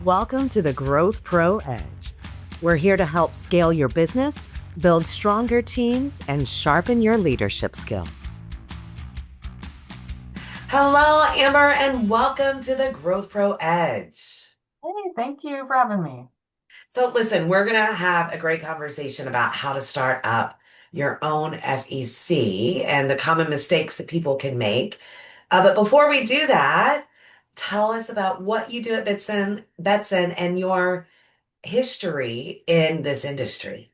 Welcome to the Growth Pro Edge. We're here to help scale your business, build stronger teams, and sharpen your leadership skills. Hello, Amber, and welcome to the Growth Pro Edge. Hey, thank you for having me. So, listen, we're going to have a great conversation about how to start up your own FEC and the common mistakes that people can make. But before we do that, tell us about what you do at Betson and your history in this industry.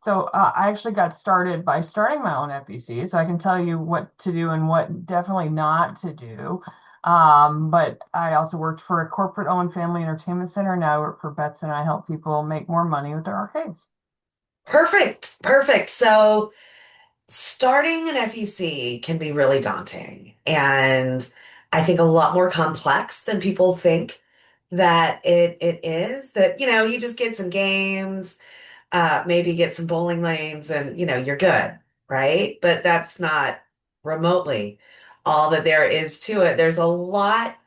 So I actually got started by starting my own FEC, so I can tell you what to do and what definitely not to do. But I also worked for a corporate-owned family entertainment center. Now I work for Betson, and I help people make more money with their arcades. Perfect, perfect. So, starting an FEC can be really daunting, and I think a lot more complex than people think that it is. That, you just get some games, maybe get some bowling lanes, and you're good, right? But that's not remotely all that there is to it. There's a lot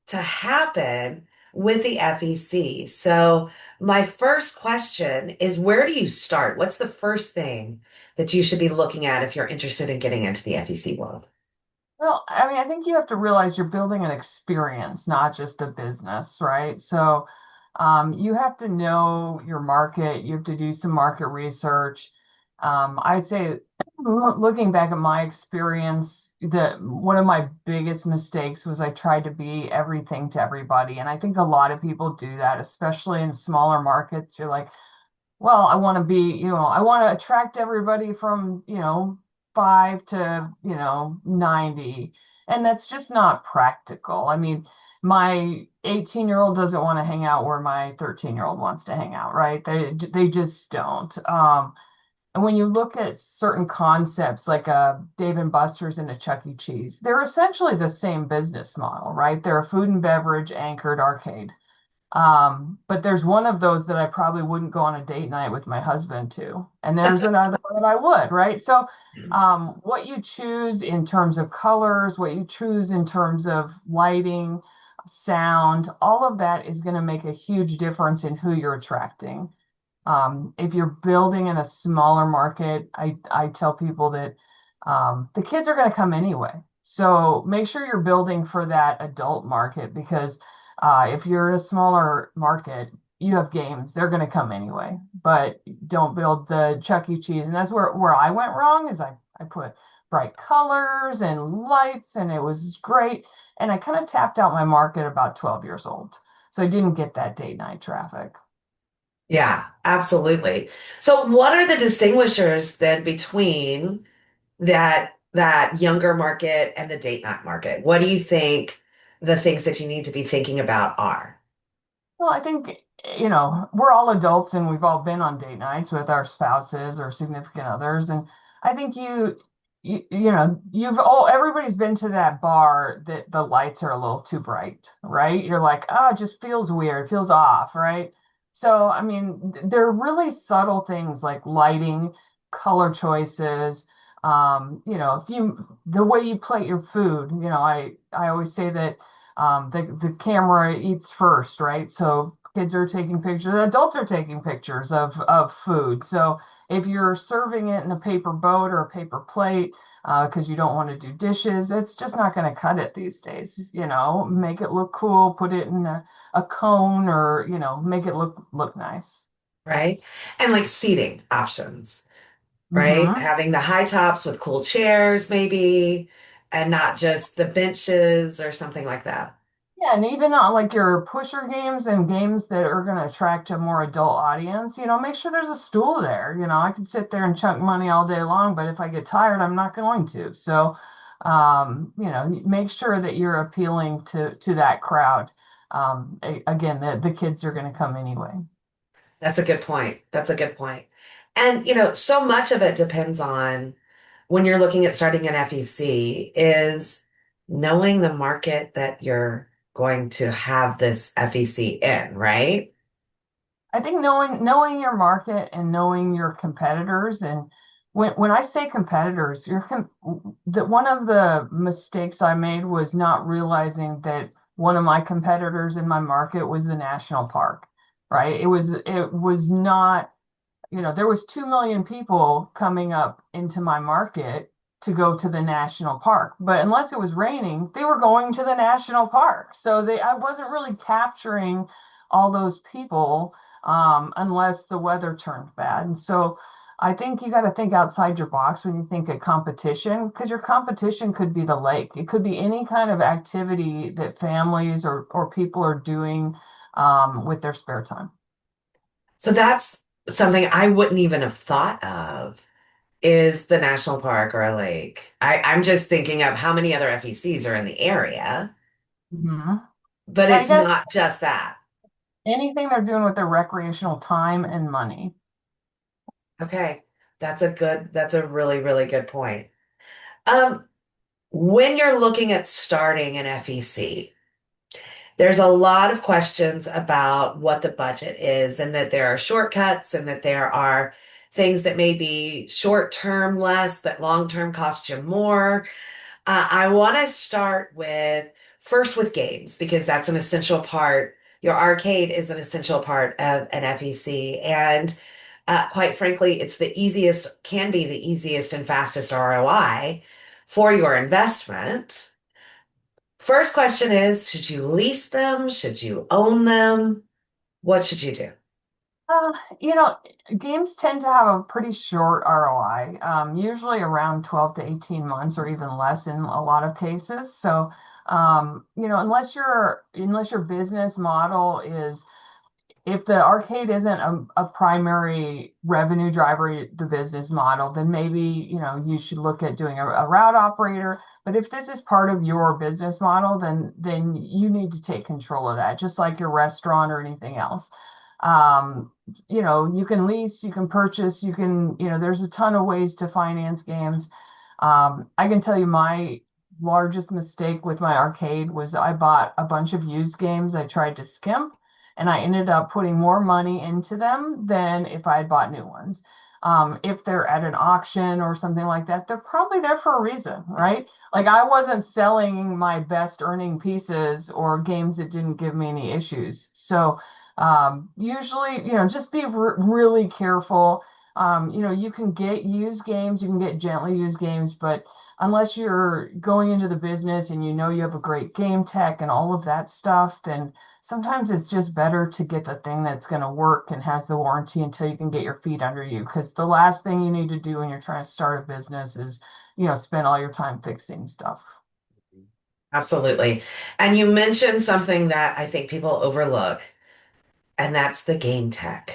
to happen with the FEC. So my first question is, where do you start? What's the first thing that you should be looking at if you're interested in getting into the FEC world? Well, I mean, I think you have to realize you're building an experience, not just a business, right? So you have to know your market. You have to do some market research. I say, looking back at my experience, that one of my biggest mistakes was I tried to be everything to everybody. And I think a lot of people do that, especially in smaller markets. You're like, well, I want to be, I want to attract everybody from, 5 to, 90. And that's just not practical. I mean, my 18-year-old doesn't want to hang out where my 13-year-old wants to hang out, right? They just don't. And when you look at certain concepts like a Dave and Buster's and a Chuck E. Cheese, they're essentially the same business model, right? They're a food and beverage anchored arcade. But there's one of those that I probably wouldn't go on a date night with my husband to. And there's another one that I would, right? So, what you choose in terms of colors, what you choose in terms of lighting, sound, all of that is going to make a huge difference in who you're attracting. If you're building in a smaller market, I tell people that the kids are going to come anyway. So make sure you're building for that adult market because if you're in a smaller market, you have games, they're going to come anyway. But don't build the Chuck E. Cheese. And that's where I went wrong is I put bright colors and lights and it was great. And I kind of tapped out my market about 12 years old. So I didn't get that date night traffic. Yeah, absolutely. So what are the distinguishers then between that younger market and the date night market? What do you think the things that you need to be thinking about are? Well, I think, we're all adults and we've all been on date nights with our spouses or significant others. And I think everybody's been to that bar that the lights are a little too bright, right? You're like, oh, it just feels weird, feels off, right? So, I mean, there are really subtle things like lighting, color choices. The way you plate your food, I always say that the camera eats first, right? So kids are taking pictures, adults are taking pictures of food. So if you're serving it in a paper boat or a paper plate, because you don't want to do dishes, it's just not going to cut it these days. Make it look cool, put it in a cone, or make it look nice. Right? And like seating options, right? Hmm. Having the high tops with cool chairs, maybe, and not just the benches or something like that. Yeah, and even like your pusher games and games that are going to attract a more adult audience, make sure there's a stool there. I can sit there and chunk money all day long, but if I get tired, I'm not going to. So, make sure that you're appealing to that crowd. Again, the kids are going to come anyway. That's a good point. That's a good point. And, so much of it depends on when you're looking at starting an FEC is knowing the market that you're going to have this FEC in, right? I think knowing your market and knowing your competitors, and when I say competitors, that one of the mistakes I made was not realizing that one of my competitors in my market was the national park, right? It was not, there was 2 million people coming up into my market to go to the national park. But unless it was raining, they were going to the national park. So I wasn't really capturing all those people unless the weather turned bad. And so I think you got to think outside your box when you think of competition, because your competition could be the lake. It could be any kind of activity that families or people are doing with their spare time. So that's something I wouldn't even have thought of is the national park or a lake. I'm just thinking of how many other FECs are in the area, Mhm. but Yeah, you it's got not just that. anything they're doing with their recreational time and money. Okay. That's a really, really good point. Um, when you're looking at starting an FEC, there's a lot of questions about what the budget is and that there are shortcuts and that there are things that may be short term less, but long term cost you more. I want to start with first with games because that's an essential part. Your arcade is an essential part of an FEC. And quite frankly, it's the easiest, can be the easiest and fastest ROI for your investment. First question is, should you lease them? Should you own them? What should you do? Uh, you know, Games tend to have a pretty short ROI, usually around 12 to 18 months or even less in a lot of cases. So, unless your business model is, if the arcade isn't a primary revenue driver, the business model, then maybe, you should look at doing a route operator. But if this is part of your business model, then you need to take control of that, just like your restaurant or anything else. You can lease, you can purchase, there's a ton of ways to finance games. I can tell you my largest mistake with my arcade was I bought a bunch of used games I tried to skimp, and I ended up putting more money into them than if I had bought new ones. If they're at an auction or something like that, they're probably there for a reason, right? Like I wasn't selling my best earning pieces or games that didn't give me any issues. So usually, just be really careful. You can get used games, you can get gently used games, but unless you're going into the business and you have a great game tech and all of that stuff, then sometimes it's just better to get the thing that's going to work and has the warranty until you can get your feet under you. Because the last thing you need to do when you're trying to start a business is, spend all your time fixing stuff. Absolutely. And you mentioned something that I think people overlook, and that's the game tech.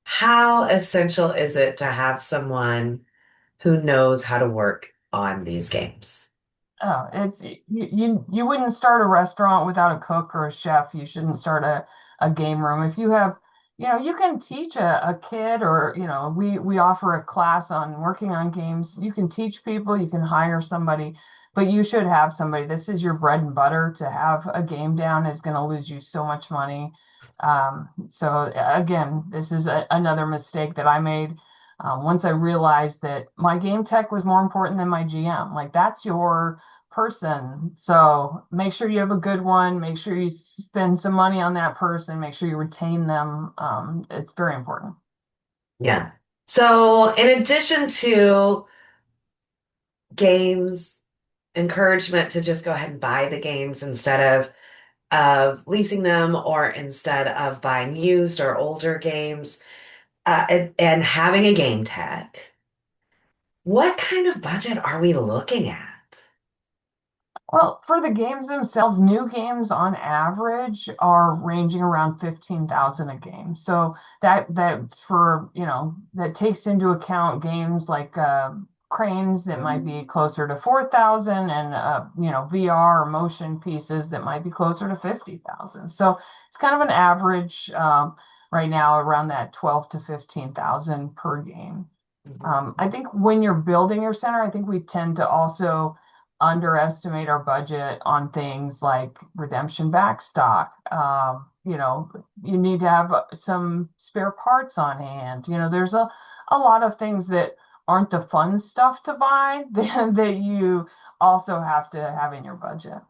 How essential is it to have someone who knows how to work on these games? Oh, you wouldn't start a restaurant without a cook or a chef. You shouldn't start a game room. If you have, you can teach a kid or, we offer a class on working on games. You can teach people, you can hire somebody, but you should have somebody. This is your bread and butter. To have a game down is going to lose you so much money. So again, this is another mistake that I made. Once I realized that my game tech was more important than my GM, like that's your person. So make sure you have a good one. Make sure you spend some money on that person. Make sure you retain them. It's very important. Yeah. So, in addition to games, encouragement to just go ahead and buy the games instead of leasing them or instead of buying used or older games, and having a game tech, what kind of budget are we looking at? Well, for the games themselves, new games on average are ranging around 15,000 a game. So that's for, that takes into account games like cranes that might be closer to 4,000 and VR or motion pieces that might be closer to 50,000. So it's kind of an average right now around that 12 to 15,000 per game. Mhm. I think when you're building your center, I think we tend to also underestimate our budget on things like redemption backstock. You need to have some spare parts on hand. There's a lot of things that aren't the fun stuff to buy that you also have to have in your budget.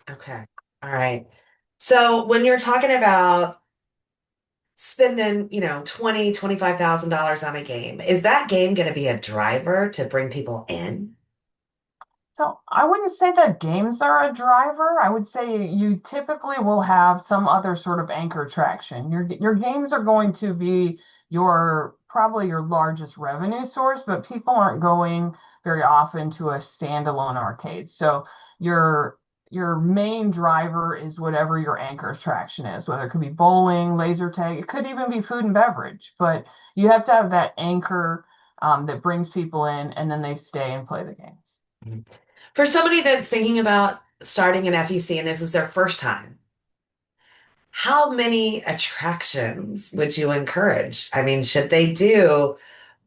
Okay. All right. So when you're talking about spending, 25,000 on a game, is that game going to be a driver to bring people in? So I wouldn't say that games are a driver. I would say you typically will have some other sort of anchor attraction. Your games are going to be your probably your largest revenue source, but people aren't going very often to a standalone arcade. So your your main driver is whatever your anchor attraction is, whether it could be bowling, laser tag, it could even be food and beverage. But you have to have that anchor that brings people in, and then they stay and play the games. Mhm. For somebody that's thinking about starting an FEC and this is their first time, how many attractions would you encourage? I mean, should they do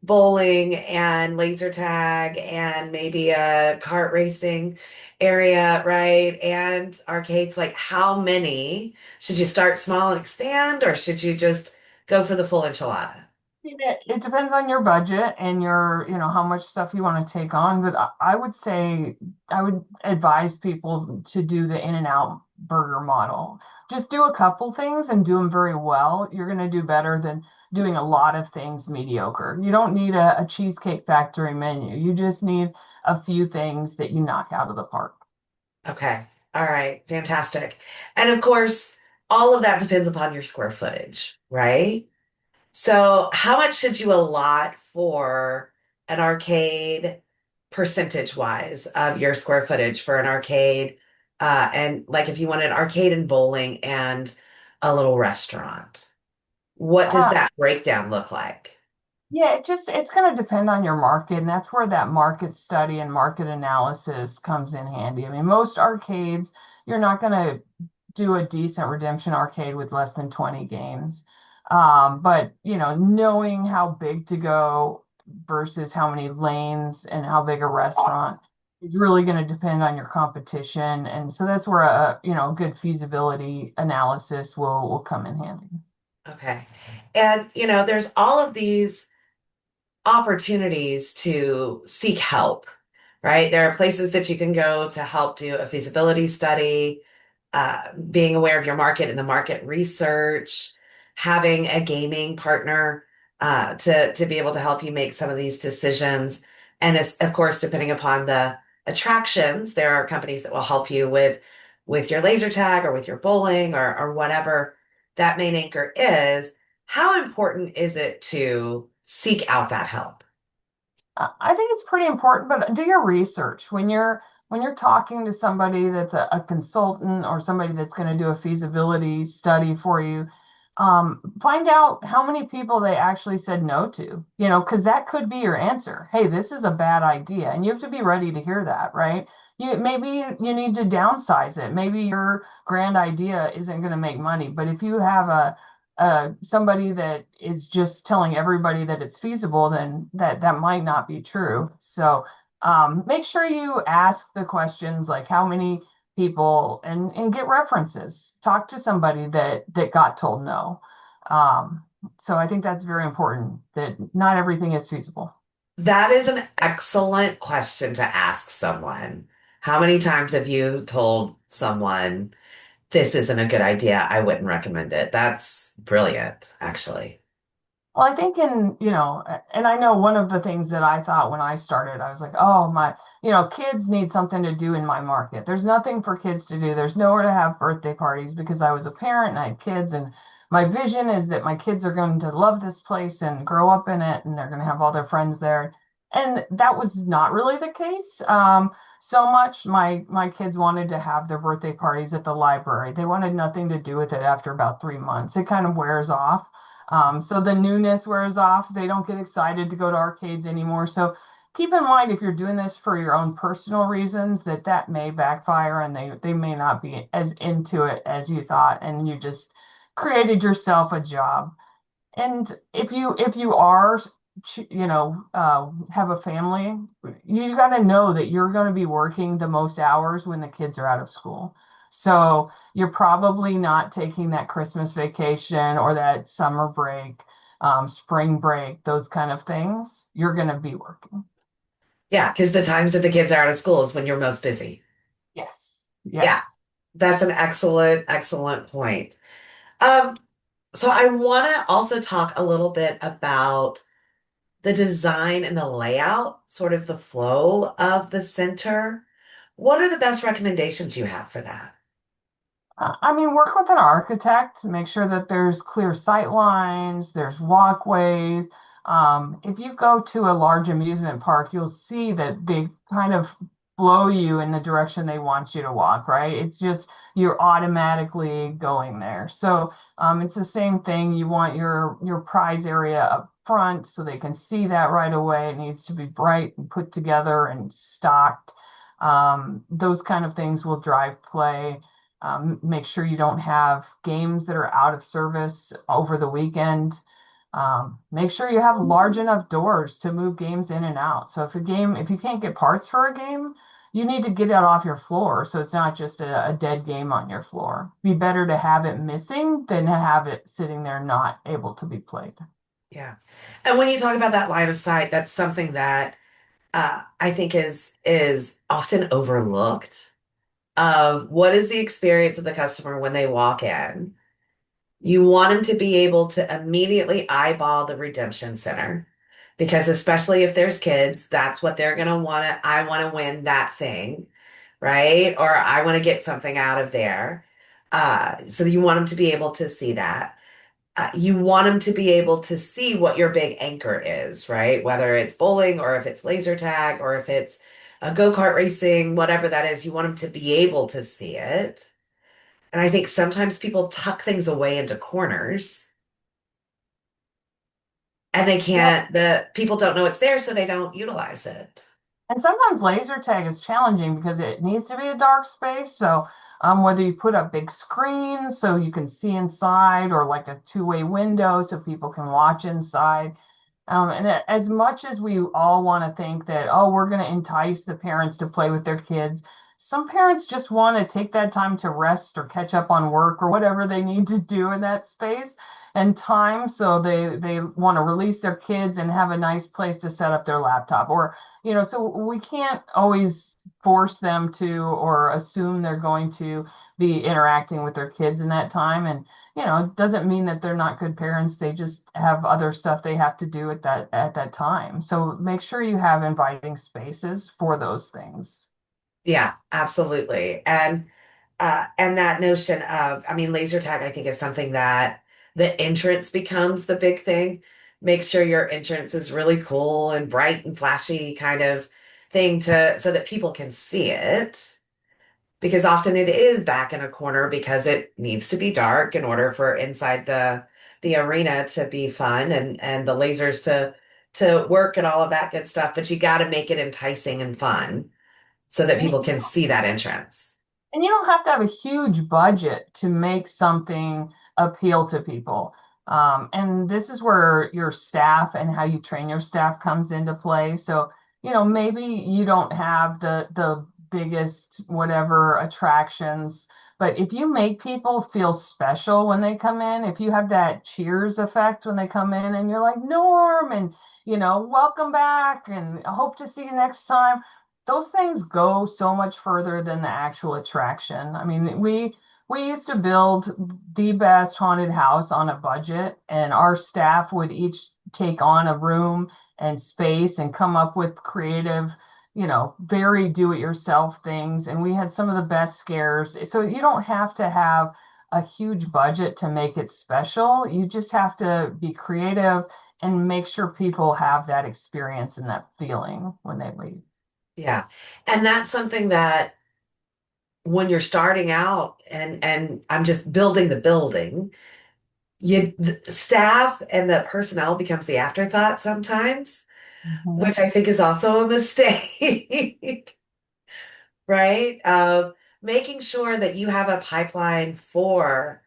bowling and laser tag and maybe a kart racing area, right? And arcades, like how many? Should you start small and expand, or should you just go for the full enchilada? It depends on your budget and how much stuff you want to take on. But I would say I would advise people to do the In-N-Out burger model. Just do a couple things and do them very well. You're going to do better than doing a lot of things mediocre. You don't need a Cheesecake Factory menu. You just need a few things that you knock out of the park. Okay. All right. Fantastic. And of course, all of that depends upon your square footage, right? So, how much should you allot for an arcade percentage wise of your square footage for an arcade? And like if you wanted arcade and bowling and a little restaurant, what does Uh, that breakdown look like? Yeah, it's going to depend on your market, and that's where that market study and market analysis comes in handy. I mean, most arcades, you're not going to do a decent redemption arcade with less than 20 games. But knowing how big to go versus how many lanes and how big a restaurant is really going to depend on your competition. And so that's where a good feasibility analysis will come in handy. Okay. And, there's all of these opportunities to seek help, right? There are places that you can go to help do a feasibility study, being aware of your market and the market research, having a gaming partner to be able to help you make some of these decisions. And it's, of course, depending upon the attractions, there are companies that will help you with your laser tag or with your bowling or whatever that main anchor is. How important is it to seek out that help? I think it's pretty important, but do your research when you're talking to somebody that's a consultant or somebody that's going to do a feasibility study for you. Find out how many people they actually said no to, because that could be your answer. Hey, this is a bad idea, and you have to be ready to hear that, right? Maybe you need to downsize it. Maybe your grand idea isn't going to make money, but if you have somebody that is just telling everybody that it's feasible, then that might not be true. So make sure you ask the questions like how many people and get references. Talk to somebody that got told no. So I think that's very important that not everything is feasible. That is an excellent question to ask someone. How many times have you told someone, this isn't a good idea, I wouldn't recommend it? That's brilliant, actually. Well, I think and I know one of the things that I thought when I started, I was like, oh, kids need something to do in my market. There's nothing for kids to do. There's nowhere to have birthday parties because I was a parent and I had kids. And my vision is that my kids are going to love this place and grow up in it and they're going to have all their friends there. And that was not really the case. So much my kids wanted to have their birthday parties at the library. They wanted nothing to do with it after about 3 months. It kind of wears off. So the newness wears off. They don't get excited to go to arcades anymore. So keep in mind if you're doing this for your own personal reasons, that may backfire and they may not be as into it as you thought, and you just created yourself a job. And if you are, have a family, you got to know that you're going to be working the most hours when the kids are out of school. So you're probably not taking that Christmas vacation or that summer break, spring break, those kind of things. You're going to be working. Yeah, because the times that the kids are out of school is when you're most busy. Yes. Yeah. Yes. That's an excellent, excellent point. Um, so I want to also talk a little bit about the design and the layout, sort of the flow of the center. What are the best recommendations you have for that? I mean, work with an architect, make sure that there's clear sight lines, there's walkways. If you go to a large amusement park, you'll see that they kind of flow you in the direction they want you to walk, right? It's just you're automatically going there. So it's the same thing. You want your prize area up front so they can see that right away. It needs to be bright and put together and stocked. Those kind of things will drive play. Make sure you don't have games that are out of service over the weekend. Make sure you have large enough doors to move games in and out. So if you can't get parts for a game, you need to get it off your floor. So it's not just a dead game on your floor. Be better to have it missing than to have it sitting there not able to be played. Yeah. And when you talk about that line of sight, that's something that I think is often overlooked of what is the experience of the customer when they walk in. You want them to be able to immediately eyeball the redemption center because especially if there's kids, that's what they're going to want to, I want to win that thing, right? Or I want to get something out of there. So you want them to be able to see that. You want them to be able to see what your big anchor is, right? Whether it's bowling or if it's laser tag or if it's a go-kart racing, whatever that is, you want them to be able to see it. And I think sometimes people tuck things away into corners and they Yeah. can't, the people don't know it's there, so they don't utilize it. And sometimes laser tag is challenging because it needs to be a dark space. So whether you put up big screens so you can see inside or like a two-way window so people can watch inside. As much as we all want to think that, oh, we're going to entice the parents to play with their kids, some parents just want to take that time to rest or catch up on work or whatever they need to do in that space and time. So they want to release their kids and have a nice place to set up their laptop or so we can't always force them to or assume they're going to be interacting with their kids in that time. And, it doesn't mean that they're not good parents. They just have other stuff they have to do at that time. So make sure you have inviting spaces for those things. Yeah, absolutely. And that notion of, I mean, laser tag, I think is something that the entrance becomes the big thing. Make sure your entrance is really cool and bright and flashy kind of thing to so that people can see it. Because often it is back in a corner because it needs to be dark in order for inside the arena to be fun and the lasers to work and all of that good stuff. But you got to make it enticing and fun so that And people can see that entrance. you don't have to have a huge budget to make something appeal to people. And this is where your staff and how you train your staff comes into play. So, maybe you don't have the biggest whatever attractions, but if you make people feel special when they come in, if you have that cheers effect when they come in and you're like, Norm, and welcome back and I hope to see you next time, those things go so much further than the actual attraction. I mean, we used to build the best haunted house on a budget, and our staff would each take on a room and space and come up with creative, very do-it-yourself things. And we had some of the best scares. So you don't have to have a huge budget to make it special. You just have to be creative and make sure people have that experience and that feeling when they leave. Yeah. And that's something that when you're starting out and I'm just building the building, the staff and the personnel becomes the afterthought sometimes, Mhm. which I think is also a mistake. Right? Of making sure that you have a pipeline for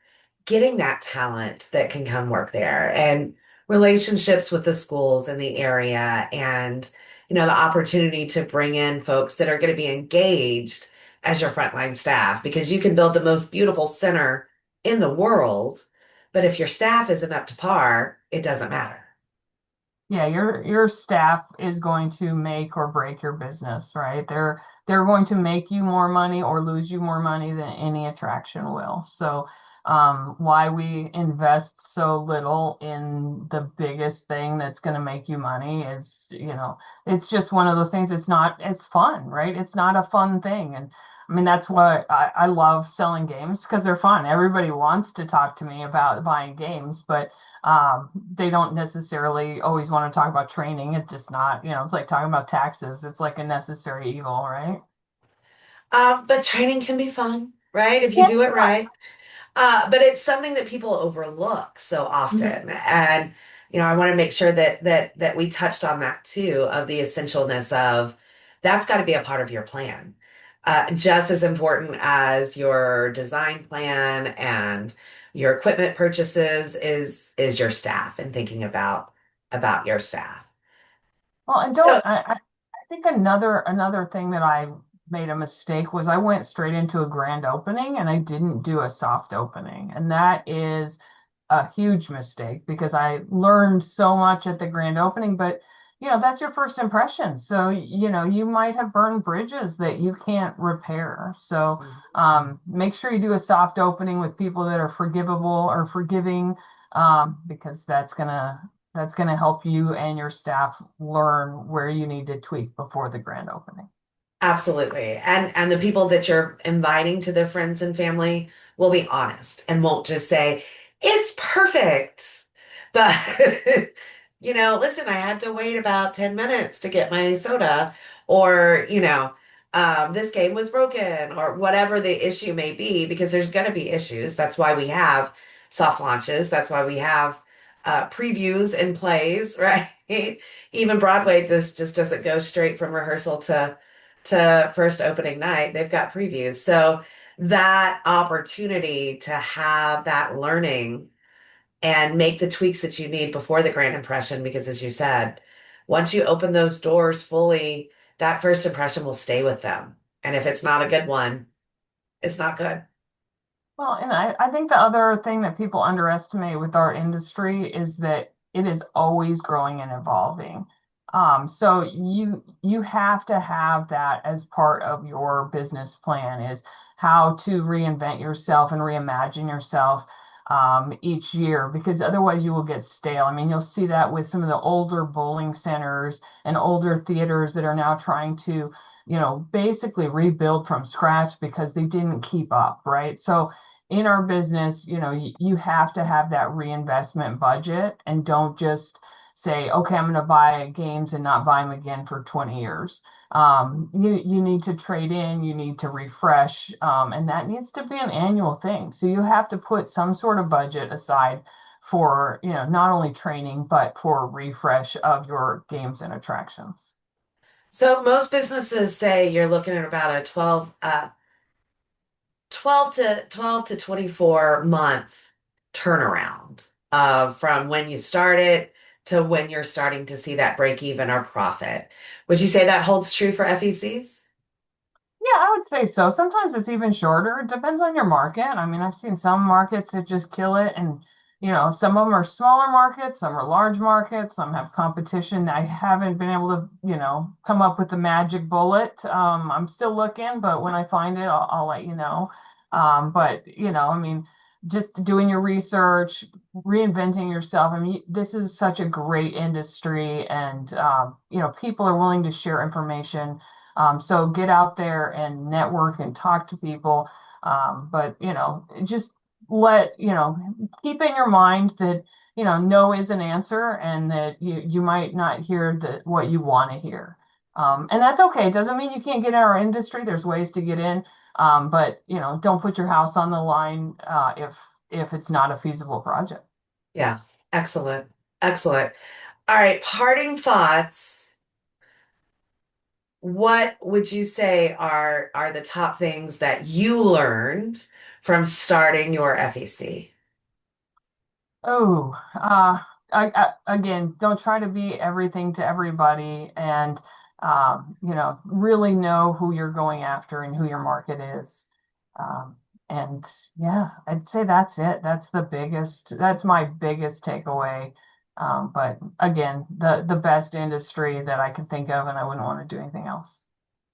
getting that talent that can come work there and relationships with the schools in the area and, the opportunity to bring in folks that are going to be engaged as your frontline staff because you can build the most beautiful center in the world, but if your staff isn't up to par, it doesn't matter. Yeah, your staff is going to make or break your business, right? They're going to make you more money or lose you more money than any attraction will. So, why we invest so little in the biggest thing that's going to make you money is, it's just one of those things. It's not as fun, right? It's not a fun thing. And I mean, that's why I love selling games because they're fun. Everybody wants to talk to me about buying games, but they don't necessarily always want to talk about training. It's just not, it's like talking about taxes. It's like a necessary evil, right? But training can be fun, right? If you Yeah. do it right. But it's something that people overlook so Mhm. often. And, I want to make sure that we touched on that too, of the essentialness of that's got to be a part of your plan. Just as important as your design plan and your equipment purchases is your staff and thinking about your staff. Well, and So, I think another thing that I made a mistake was I went straight into a grand opening and I didn't do a soft opening. And that is a huge mistake because I learned so much at the grand opening, but that's your first impression. So, you might have burned bridges that you can't repair. So, make sure you do a soft opening with people that are forgivable or forgiving, because that's gonna help you and your staff learn where you need to tweak before the grand opening. absolutely. And the people that you're inviting to their friends and family will be honest and won't just say, "It's perfect." But listen, I had to wait about 10 minutes to get my soda, or, this game was broken, or whatever the issue may be, because there's going to be issues. That's why we have soft launches. That's why we have previews and plays, right? Even Broadway just doesn't go straight from rehearsal to first opening night. They've got previews. So that opportunity to have that learning and make the tweaks that you need before the grand impression, because as you said, once you open those doors fully, that first impression will stay with them. And if it's not a good one, it's not good. Well, and I think the other thing that people underestimate with our industry is that it is always growing and evolving. So you have to have that as part of your business plan is how to reinvent yourself and reimagine yourself each year, because otherwise you will get stale. I mean, you'll see that with some of the older bowling centers and older theaters that are now trying to, basically rebuild from scratch because they didn't keep up, right? So in our business, you have to have that reinvestment budget and don't just say, okay, I'm going to buy games and not buy them again for 20 years. You need to trade in, you need to refresh, and that needs to be an annual thing. So you have to put some sort of budget aside for, not only training, but for refresh of your games and attractions. So most businesses say you're looking at about a 12 to 24 month turnaround from when you start it to when you're starting to see that break even or profit. Would you say that holds true for FECs? Yeah, I would say so. Sometimes it's even shorter. It depends on your market. I mean, I've seen some markets that just kill it, and some of them are smaller markets, some are large markets, some have competition. I haven't been able to, come up with the magic bullet. I'm still looking, but when I find it, I'll let you know. But I mean, just doing your research, reinventing yourself. I mean, this is such a great industry, and people are willing to share information, so get out there and network and talk to people. But, just keep in your mind that, no is an answer and that you might not hear what you want to hear. And that's okay. It doesn't mean you can't get in our industry. There's ways to get in. But, don't put your house on the line, if it's not a feasible project. Yeah, excellent. Excellent. All right, parting thoughts. What would you say are the top things that you learned from starting your FEC? Oh, again, don't try to be everything to everybody, and really know who you're going after and who your market is. Um, and yeah, I'd say that's it. That's my biggest takeaway. But again, the best industry that I can think of, and I wouldn't want to do anything else.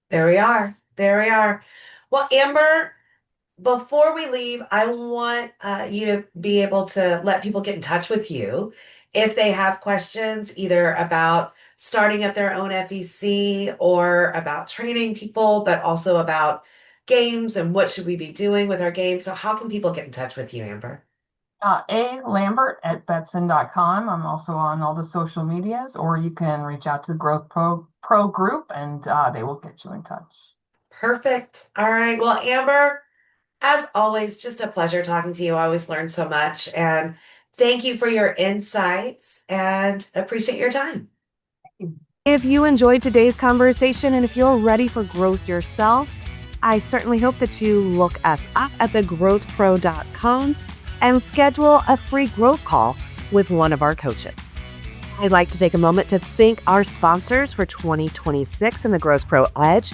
There we are. There we are. Well, Amber, before we leave, I want you to be able to let people get in touch with you if they have questions, either about starting up their own FEC or about training people, but also about games and what should we be doing with our games. So how can people get in touch with you, Amber? Lambert@Betson.com. I'm also on all the social medias, or you can reach out to the Pro group and they will get you in touch. Perfect. All right. Well, Amber, as always, just a pleasure talking to you. I always learn so much. And thank you for your insights and appreciate your time. If you enjoyed today's conversation and if you're ready for growth yourself, I certainly hope that you look us up at thegrowthpro.com and schedule a free growth call with one of our coaches. I'd like to take a moment to thank our sponsors for 2026 in the Growth Pro Edge: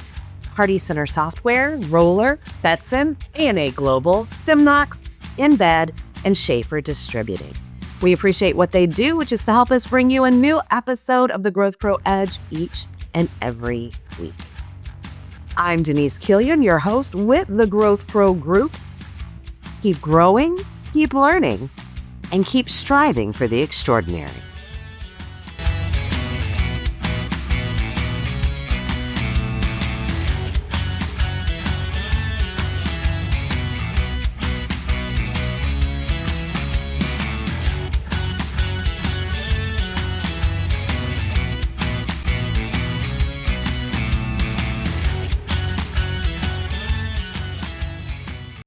Party Center Software, Roller, Betson, A&A Global, Simnox, Embed, and Schaefer Distributing. We appreciate what they do, which is to help us bring you a new episode of the Growth Pro Edge each and every week. I'm Denise Killian, your host with the Growth Pro Group. Keep growing, keep learning, and keep striving for the extraordinary.